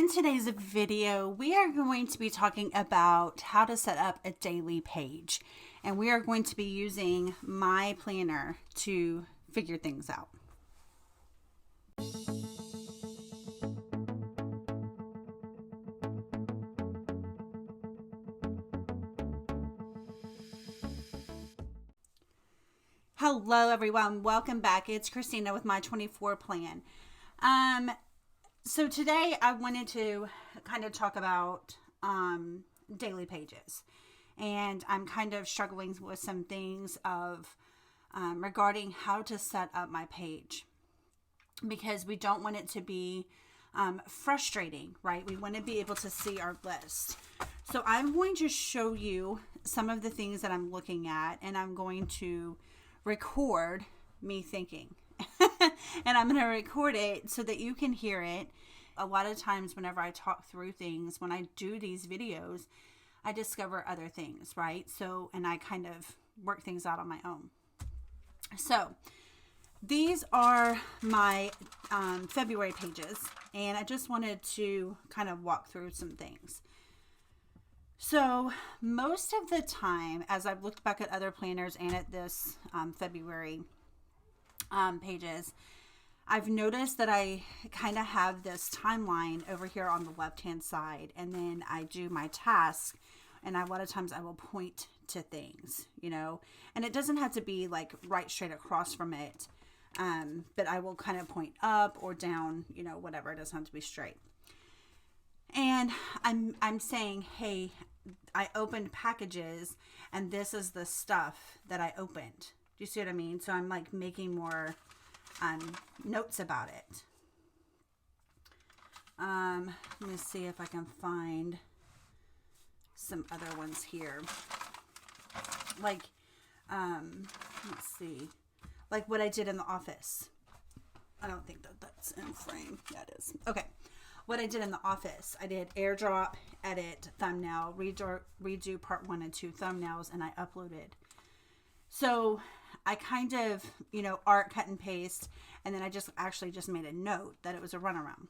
In today's video, we are going to be talking about how to set up a daily page. And we are going to be using my planner to figure things out. Hello everyone, welcome back. It's Christina with My 24 Plan. So today I wanted to kind of talk about daily pages, and I'm kind of struggling with some things of regarding how to set up my page, because we don't want it to be frustrating, right? We want to be able to see our list. So I'm going to show you some of the things that I'm looking at, and I'm going to record me thinking. And I'm going to record it so that you can hear it. A lot of times whenever I talk through things, when I do these videos, I discover other things, right? So, and I kind of work things out on my own. So these are my February pages, and I just wanted to kind of walk through some things. So most of the time, as I've looked back at other planners and at this February pages, I've noticed that I kind of have this timeline over here on the left-hand side, and then I do my task, and a lot of times I will point to things, you know, and it doesn't have to be like right straight across from it, but I will kind of point up or down, you know, whatever. It doesn't have to be straight. And I'm saying, hey, I opened packages, and this is the stuff that I opened. Do you see what I mean? So I'm like making more notes about it. Let me see if I can find some other ones here. Like, let's see, like what I did in the office. I don't think that that's in frame. Yeah, it is. Okay. What I did in the office, I did airdrop, edit, thumbnail, redo part 1 and 2 thumbnails, and I uploaded. So I kind of, you know, art, cut and paste, and then I just made a note that it was a runaround.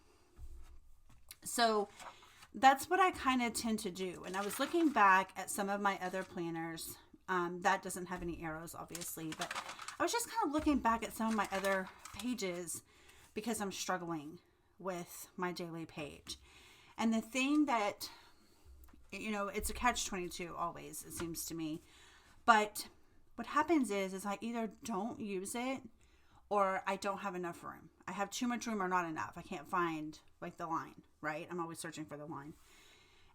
So that's what I kind of tend to do. And I was looking back at some of my other planners. That doesn't have any arrows, obviously, but I was just kind of looking back at some of my other pages because I'm struggling with my daily page. And the thing that, you know, it's a catch-22 always, it seems to me. But what happens is I either don't use it or I don't have enough room. I have too much room or not enough. I can't find like the line, right? I'm always searching for the line.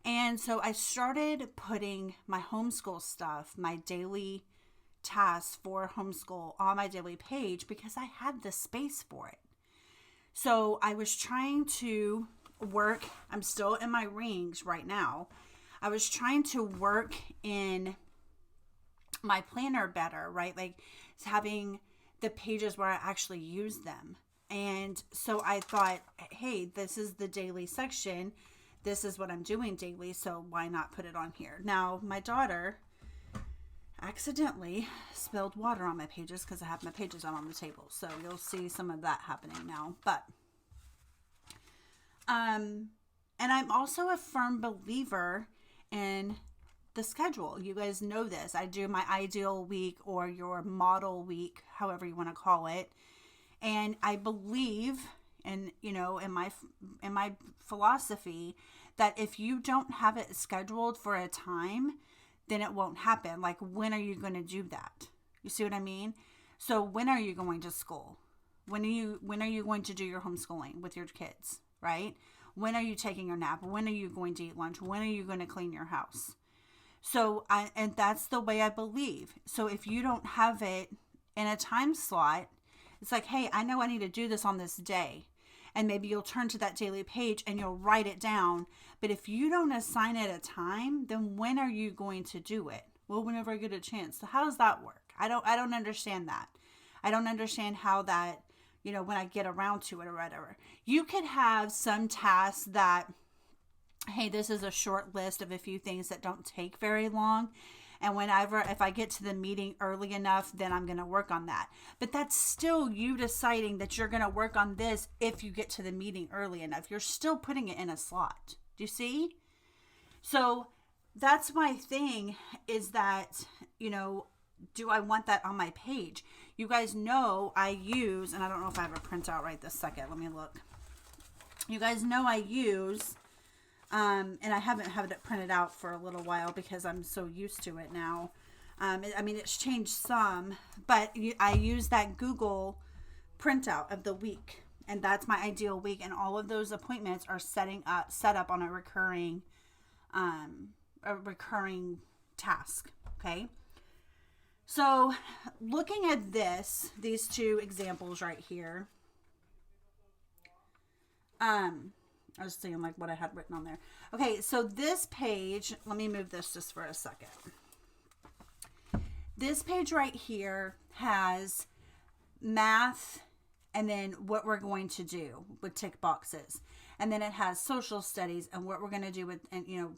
And so I started putting my homeschool stuff, my daily tasks for homeschool on my daily page because I had the space for it. So I was trying to work, I'm still in my rings right now. I was trying to work in my planner better, right? Like having the pages where I actually use them. And so I thought, hey, this is the daily section. This is what I'm doing daily. So why not put it on here? Now, my daughter accidentally spilled water on my pages because I have my pages out on the table. So you'll see some of that happening now. But, and I'm also a firm believer in the schedule. You guys know this. I do my ideal week or your model week, however you want to call it. And I believe in, you know, in my philosophy that if you don't have it scheduled for a time, then it won't happen. Like, when are you going to do that? You see what I mean? So when are you going to school? When are you going to do your homeschooling with your kids, right? When are you taking your nap? When are you going to eat lunch? When are you going to clean your house? So and that's the way I believe. So if you don't have it in a time slot, it's like, hey, I know I need to do this on this day. And maybe you'll turn to that daily page and you'll write it down. But if you don't assign it a time, then when are you going to do it? Well, whenever I get a chance. So how does that work? I don't understand that. I don't understand how that, you know, when I get around to it or whatever. You could have some tasks that, hey, this is a short list of a few things that don't take very long. And if I get to the meeting early enough, then I'm going to work on that. But that's still you deciding that you're going to work on this if you get to the meeting early enough. You're still putting it in a slot. Do you see? So that's my thing, is that, do I want that on my page? You guys know I use, and I don't know if I have a printout right this second. Let me look. You guys know I use, and I haven't had it printed out for a little while because I'm so used to it now. It's changed some, but I use that Google printout of the week, and that's my ideal week. And all of those appointments are set up on a recurring task. Okay. So looking at these two examples right here, I was seeing like what I had written on there. Okay. So this page, let me move this just for a second. This page right here has math and then what we're going to do with tick boxes. And then it has social studies and what we're going to do with, and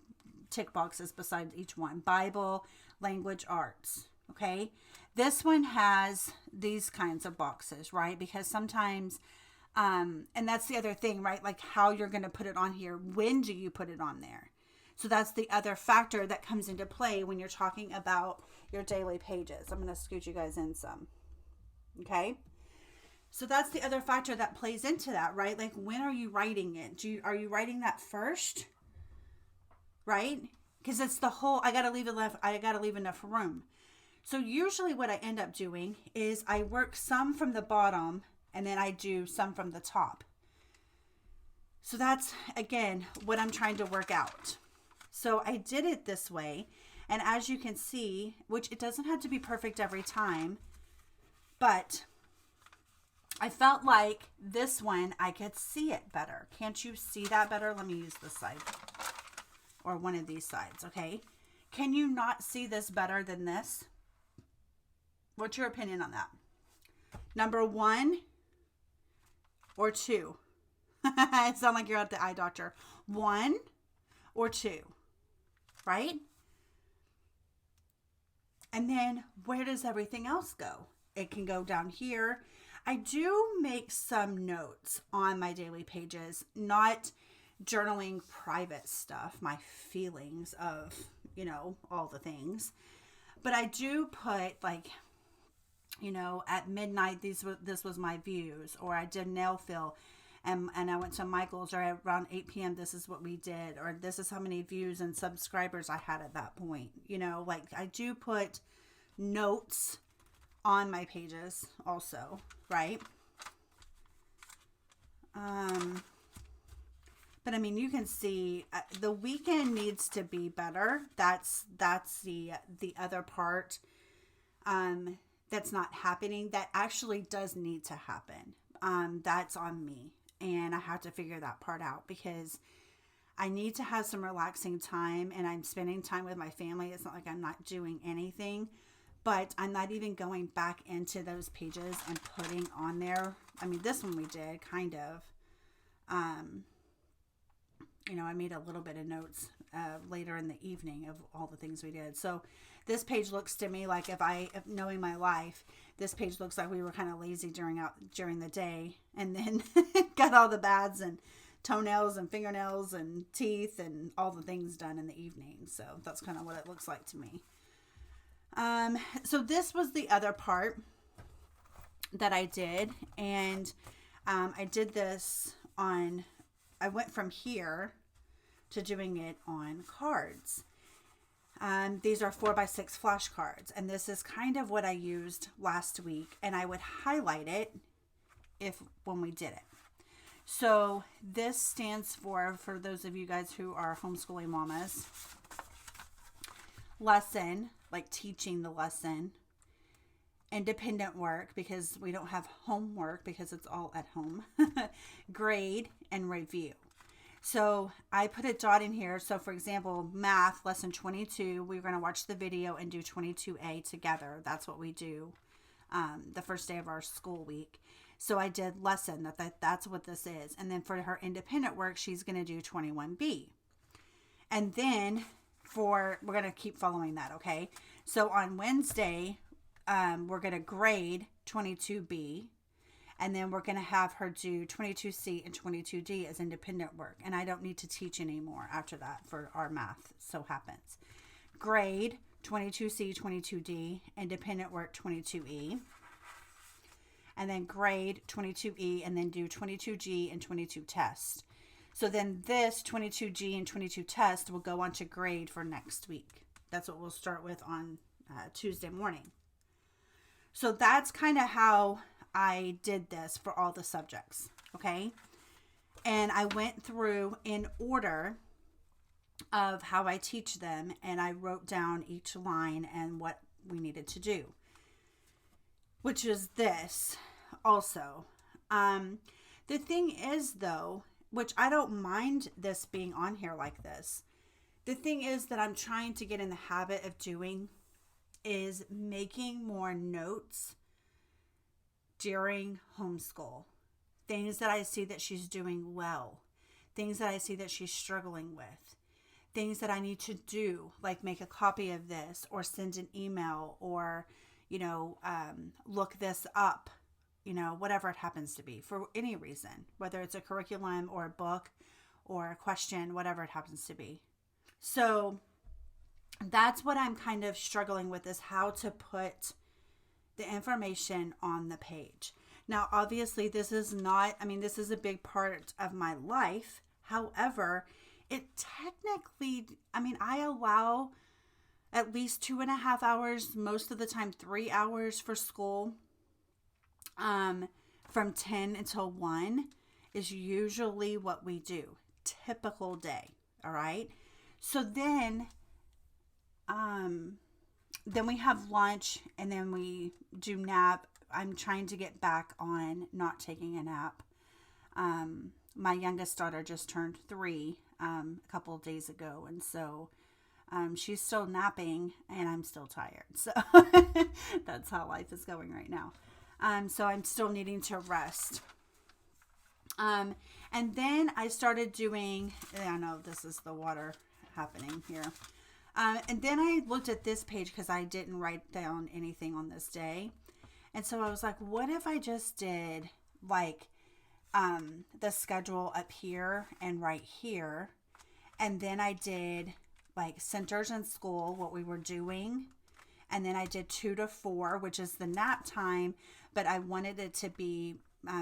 tick boxes beside each one. Bible, language, arts. Okay. This one has these kinds of boxes, right? Because sometimes, and that's the other thing, right? Like how you're going to put it on here. When do you put it on there? So that's the other factor that comes into play when you're talking about your daily pages. I'm going to scoot you guys in some. Okay. So that's the other factor that plays into that, right? Like when are you writing it? Are you writing that first? Right? Because it's the whole, I got to leave enough room. So usually what I end up doing is I work some from the bottom and then I do some from the top. So that's, again, what I'm trying to work out. So I did it this way. And as you can see, which it doesn't have to be perfect every time, but I felt like this one, I could see it better. Can't you see that better? Let me use this side or one of these sides. Okay. Can you not see this better than this? What's your opinion on that? Number 1 or 2? It sounds like you're at the eye doctor. 1 or 2, right? And then where does everything else go? It can go down here. I do make some notes on my daily pages, not journaling private stuff, my feelings of, all the things. But I do put like, at midnight, this was my views, or I did nail fill and I went to Michael's, or around 8 p.m. this is what we did, or this is how many views and subscribers I had at that point. Like I do put notes on my pages also, right? But you can see the weekend needs to be better. That's the other part that's not happening. That actually does need to happen. That's on me, and I have to figure that part out because I need to have some relaxing time, and I'm spending time with my family. It's not like I'm not doing anything, but I'm not even going back into those pages and putting on there. This one we did kind of, I made a little bit of notes later in the evening of all the things we did. So this page looks to me like, if knowing my life, this page looks like we were kind of lazy during the day, and then got all the bads and toenails and fingernails and teeth and all the things done in the evening. So that's kind of what it looks like to me. So this was the other part that I did, and I did this I went from here to doing it on cards. These are 4x6 flashcards, and this is kind of what I used last week, and I would highlight it when we did it. So this stands for those of you guys who are homeschooling mamas, lesson, like teaching the lesson, independent work, because we don't have homework because it's all at home, grade, and review. So I put a dot in here. So for example, math, lesson 22, we're going to watch the video and do 22A together. That's what we do the first day of our school week. So I did lesson, that's what this is. And then for her independent work, she's going to do 21B. And then we're going to keep following that, okay? So on Wednesday, we're going to grade 22B, and then we're going to have her do 22C and 22D as independent work. And I don't need to teach anymore after that for our math, so happens. Grade 22C, 22D, independent work 22E. And then grade 22E, and then do 22G and 22 tests. So then this 22G and 22 test will go on to grade for next week. That's what we'll start with on Tuesday morning. So that's kind of how I did this for all the subjects, okay? And I went through in order of how I teach them, and I wrote down each line and what we needed to do, which is this also. The thing is, though, which I don't mind this being on here like this, the thing is that I'm trying to get in the habit of doing is making more notes during homeschool. Things that I see that she's doing well. Things that I see that she's struggling with. Things that I need to do, like make a copy of this or send an email or, look this up, whatever it happens to be for any reason, whether it's a curriculum or a book or a question, whatever it happens to be. So that's what I'm kind of struggling with, is how to put the information on the page. Now, obviously, this is a big part of my life. However, it technically, I allow at least 2.5 hours, most of the time 3 hours for school. From 10 until 1 is usually what we do. Typical day. All right. So then we have lunch, and then we do nap. I'm trying to get back on not taking a nap. My youngest daughter just turned 3 a couple of days ago, and so she's still napping, and I'm still tired. So that's how life is going right now. So I'm still needing to rest. And then I started doing, I know this is the water happening here. And then I looked at this page because I didn't write down anything on this day. And so I was like, what if I just did like the schedule up here and right here. And then I did like centers in school, what we were doing. And then I did 2 to 4, which is the nap time. But I wanted it to be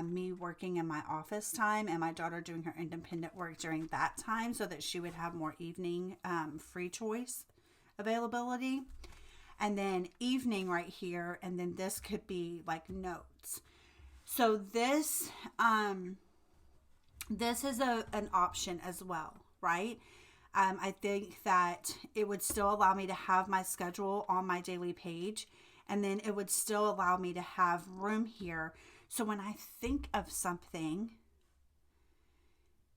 me working in my office time and my daughter doing her independent work during that time so that she would have more evening free choice availability. And then evening right here. And then this could be like notes. So this is an option as well, right? I think that it would still allow me to have my schedule on my daily page, and then it would still allow me to have room here. So when I think of something,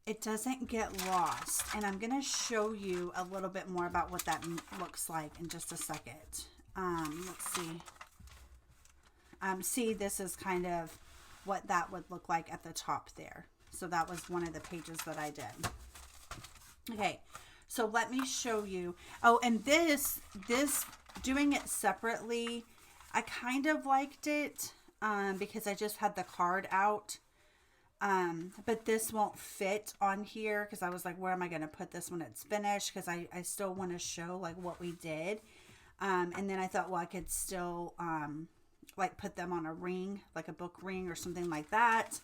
it doesn't get lost. And I'm going to show you a little bit more about what that looks like in just a second. Let's see. See, this is kind of what that would look like at the top there. So that was one of the pages that I did. Okay, so let me show you. Oh, and this doing it separately, I kind of liked it because I just had the card out. But this won't fit on here because I was like, where am I going to put this when it's finished? Because I still want to show like what we did. And then I thought, well, I could still like put them on a ring, like a book ring or something like that.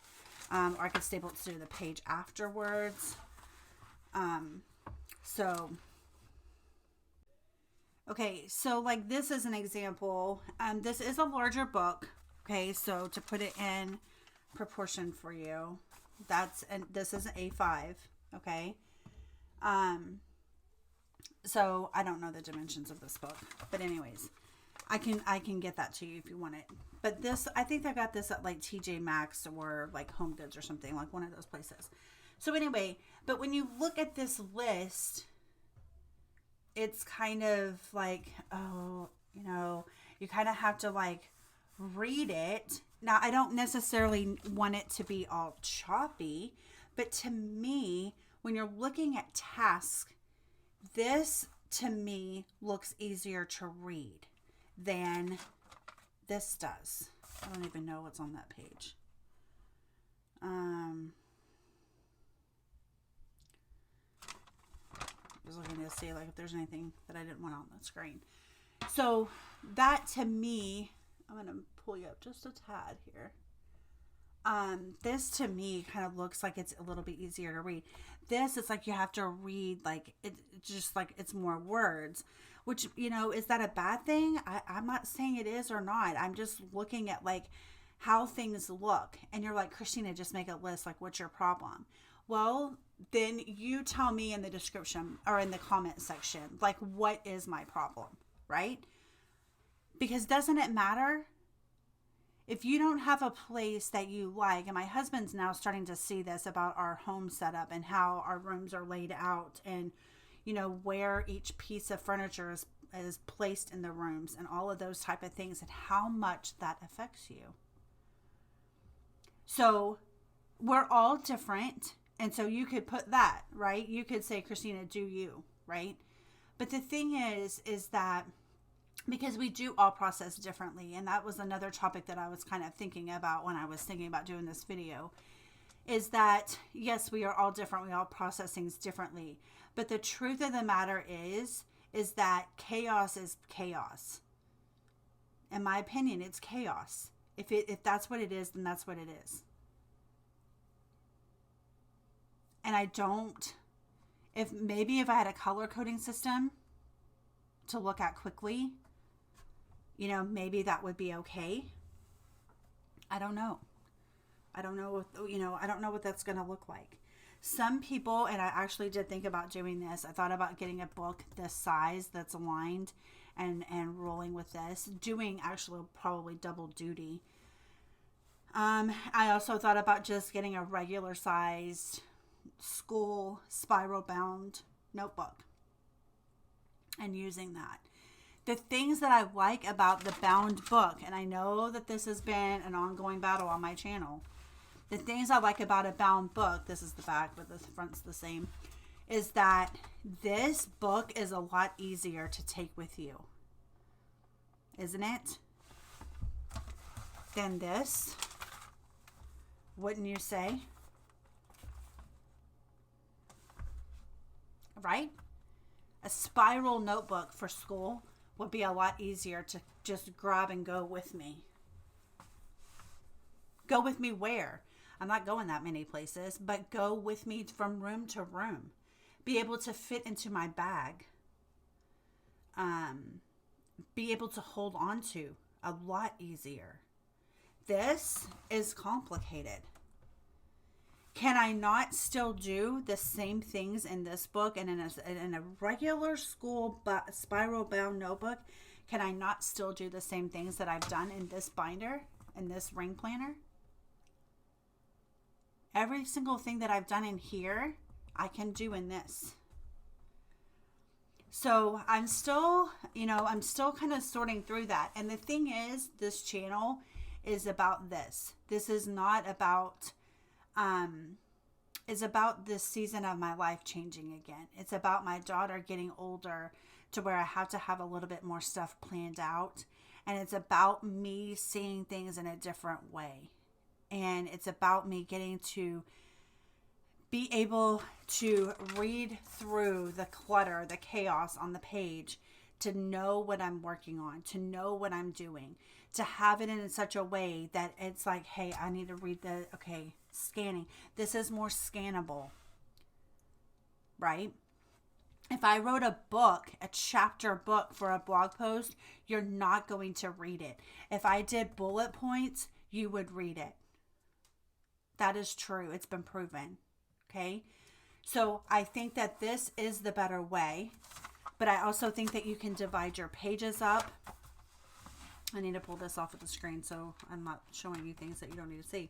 Or I could staple it to the page afterwards. Okay, so like this is an example. This is a larger book. Okay, so to put it in proportion for you, this is an A5. Okay. So I don't know the dimensions of this book, but anyways, I can get that to you if you want it. But this, I think I got this at like TJ Maxx or like Home Goods or something, like one of those places. So anyway, but when you look at this list, it's kind of like, oh, you kind of have to like read it. Now, I don't necessarily want it to be all choppy, but to me, when you're looking at tasks, this to me looks easier to read. than this does. I don't even know what's on that page. I was looking to see like if there's anything that I didn't want on the screen. So that to me, I'm going to pull you up just a tad here. This to me kind of looks like it's a little bit easier to read. This, it's like you have to read like it just like it's more words, which, you know, is that a bad thing? I'm not saying it is or not. I'm just looking at like how things look. And you're like, Christina, just make a list. Like, what's your problem? Well, then you tell me in the description or in the comment section, like, what is my problem, right? Because doesn't it matter? If you don't have a place that you like, and my husband's now starting to see this about our home setup and how our rooms are laid out and, you know, where each piece of furniture is placed in the rooms and all of those type of things and how much that affects you. So we're all different. And so you could put that, right? You could say, Christina, do you, right? But the thing is that because we do all process differently, and that was another topic that I was kind of thinking about when I was thinking about doing this video, is that, yes, we are all different. We all process things differently. But the truth of the matter is that chaos is chaos. In my opinion, it's chaos. If that's what it is, then that's what it is. And if I had a color coding system to look at quickly, you know, maybe that would be okay. I don't know. I don't know what that's going to look like. Some people, and I actually did think about doing this. I thought about getting a book this size that's aligned and rolling with this, doing actually probably double duty. I also thought about just getting a regular sized school spiral bound notebook and using that. The things that I like about the bound book, and I know that this has been an ongoing battle on my channel, the things I like about a bound book, this is the back but the front's the same, is that this book is a lot easier to take with you, isn't it, than this? Wouldn't you say? Right? A spiral notebook for school would be a lot easier to just grab and go with me. Go with me where? I'm not going that many places, but go with me from room to room. Be able to fit into my bag. Be able to hold on to a lot easier. This is complicated. Can I not still do the same things in this book and in a regular school spiral bound notebook? Can I not still do the same things that I've done in this binder, in this ring planner? Every single thing that I've done in here, I can do in this. So I'm still kind of sorting through that. And the thing is, this channel is about this. This is not about... is about this season of my life changing again. It's about my daughter getting older to where I have to have a little bit more stuff planned out. And it's about me seeing things in a different way. And it's about me getting to be able to read through the clutter, the chaos on the page, to know what I'm working on, to know what I'm doing, to have it in such a way that it's like, hey, I need to read scanning. This is more scannable, right? If I wrote a book, a chapter book for a blog post, you're not going to read it. If I did bullet points, you would read it. That is true. It's been proven. Okay. So I think that this is the better way, but I also think that you can divide your pages up. I need to pull this off of the screen so I'm not showing you things that you don't need to see.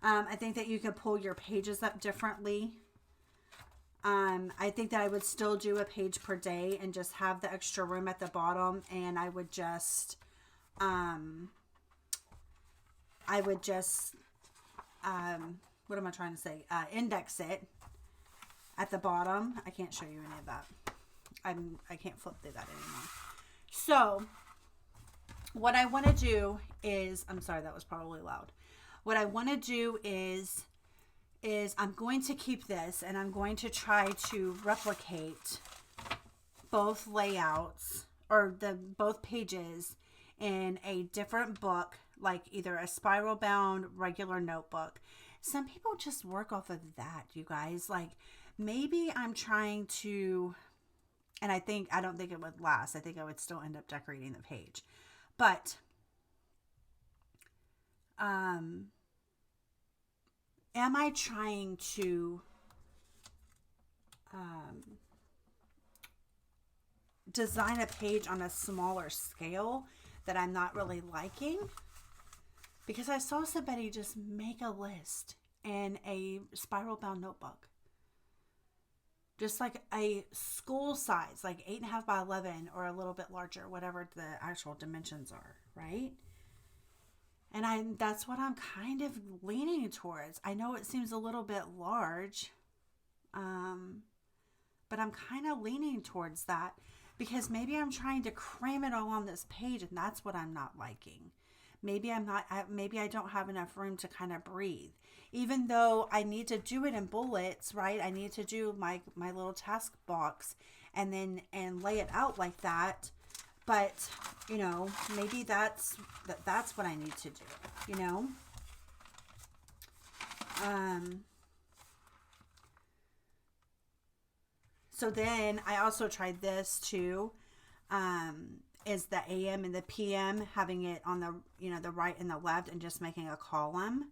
I think that you can pull your pages up differently. I think that I would still do a page per day and just have the extra room at the bottom, and I would just what am I trying to say? Index it at the bottom. I can't show you any of that. I can't flip through that anymore. So what I want to do is, I'm sorry, that was probably loud. What I want to do is I'm going to keep this and I'm going to try to replicate both layouts or both pages in a different book, like either a spiral bound regular notebook. Some people just work off of that, you guys. Like maybe I'm trying to, and I don't think it would last. I think I would still end up decorating the page. But am I trying to design a page on a smaller scale that I'm not really liking? Because I saw somebody just make a list in a spiral bound notebook. Just like a school size, like 8.5 by 11 or a little bit larger, whatever the actual dimensions are, right? And that's what I'm kind of leaning towards. I know it seems a little bit large, but I'm kind of leaning towards that because maybe I'm trying to cram it all on this page, and that's what I'm not liking. Maybe I don't have enough room to kind of breathe. Even though I need to do it in bullets, right? I need to do my little task box and lay it out like that. But, maybe that's what I need to do, So then I also tried this too. Is the AM and the PM, having it on the, the right and the left and just making a column.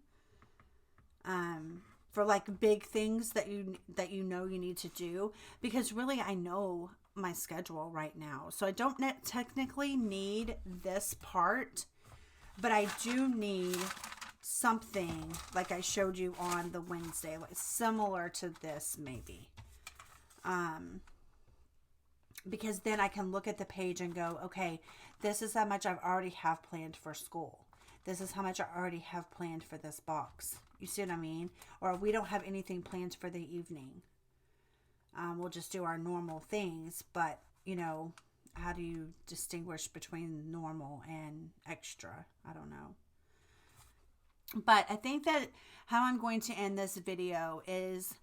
For like big things that you need to do, because really I know my schedule right now. So I don't technically need this part, but I do need something like I showed you on the Wednesday, like similar to this maybe. Because then I can look at the page and go, okay, this is how much I've already have planned for school. This is how much I already have planned for this box. You see what I mean? Or we don't have anything planned for the evening. We'll just do our normal things. But, how do you distinguish between normal and extra? I don't know. But I think that how I'm going to end this video is,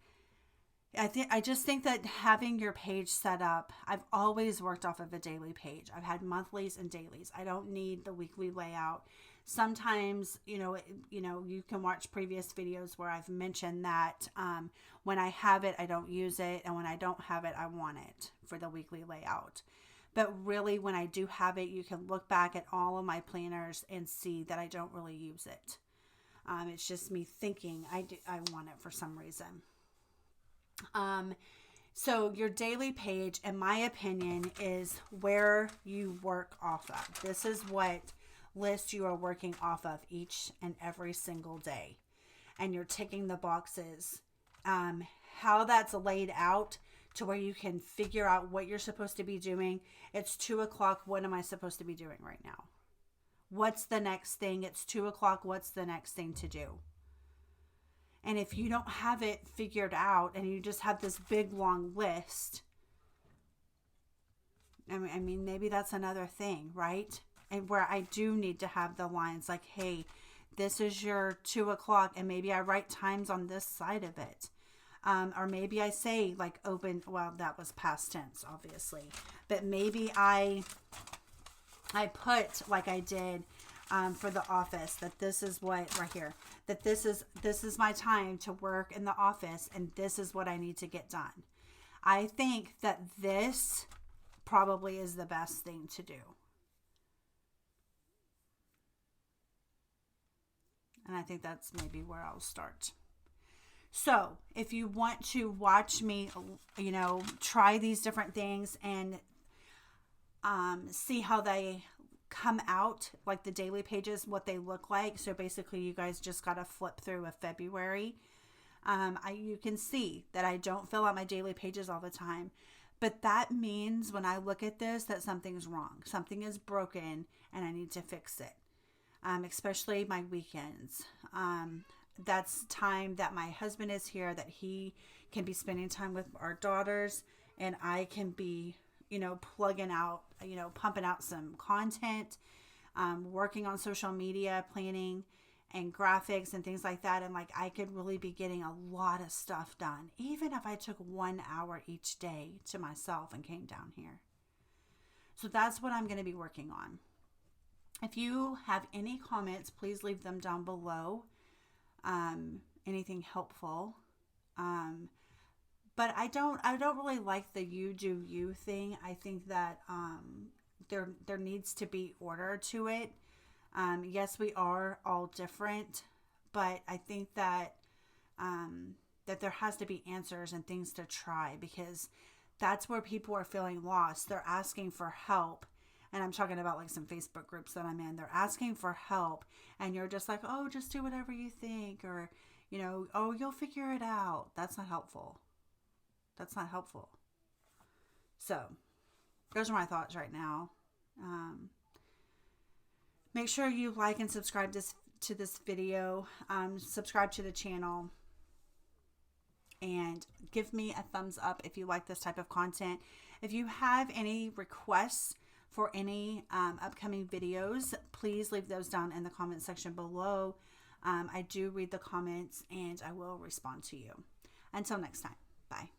I just think that having your page set up, I've always worked off of a daily page. I've had monthlies and dailies. I don't need the weekly layout. Sometimes, you can watch previous videos where I've mentioned that when I have it, I don't use it. And when I don't have it, I want it for the weekly layout. But really, when I do have it, you can look back at all of my planners and see that I don't really use it. It's just me thinking I want it for some reason. So your daily page, in my opinion, is where you work off of. This is what list you are working off of each and every single day. And you're ticking the boxes. How that's laid out to where you can figure out what you're supposed to be doing. It's 2:00. What am I supposed to be doing right now? What's the next thing? It's 2:00. What's the next thing to do? And if you don't have it figured out and you just have this big long list, I mean, maybe that's another thing, right? And where I do need to have the lines like, hey, this is your 2:00, and maybe I write times on this side of it. Or maybe I say like open, well, that was past tense, obviously. But maybe I put like I did for the office, that this is what right here, that this is my time to work in the office, and this is what I need to get done. I think that this probably is the best thing to do. And I think that's maybe where I'll start. So if you want to watch me, try these different things and see how they come out, like the daily pages, what they look like. So basically you guys just got to flip through a February. You can see that I don't fill out my daily pages all the time, but that means when I look at this, that something's wrong. Something is broken and I need to fix it. Especially my weekends. That's time that my husband is here, that he can be spending time with our daughters, and I can be, plugging out, pumping out some content, working on social media, planning and graphics and things like that. And like, I could really be getting a lot of stuff done, even if I took 1 hour each day to myself and came down here. So that's what I'm going to be working on. If you have any comments, please leave them down below. Anything helpful. But I don't really like the you do you thing. I think that there needs to be order to it. Yes, we are all different, but I think that that there has to be answers and things to try, because that's where people are feeling lost. They're asking for help. And I'm talking about like some Facebook groups that I'm in. They're asking for help, and you're just like, oh, just do whatever you think, or, you know, oh, you'll figure it out. That's not helpful. That's not helpful. So those are my thoughts right now. Make sure you like and subscribe to this video. Subscribe to the channel. And give me a thumbs up if you like this type of content. If you have any requests for any upcoming videos, please leave those down in the comment section below. I do read the comments and I will respond to you. Until next time, bye.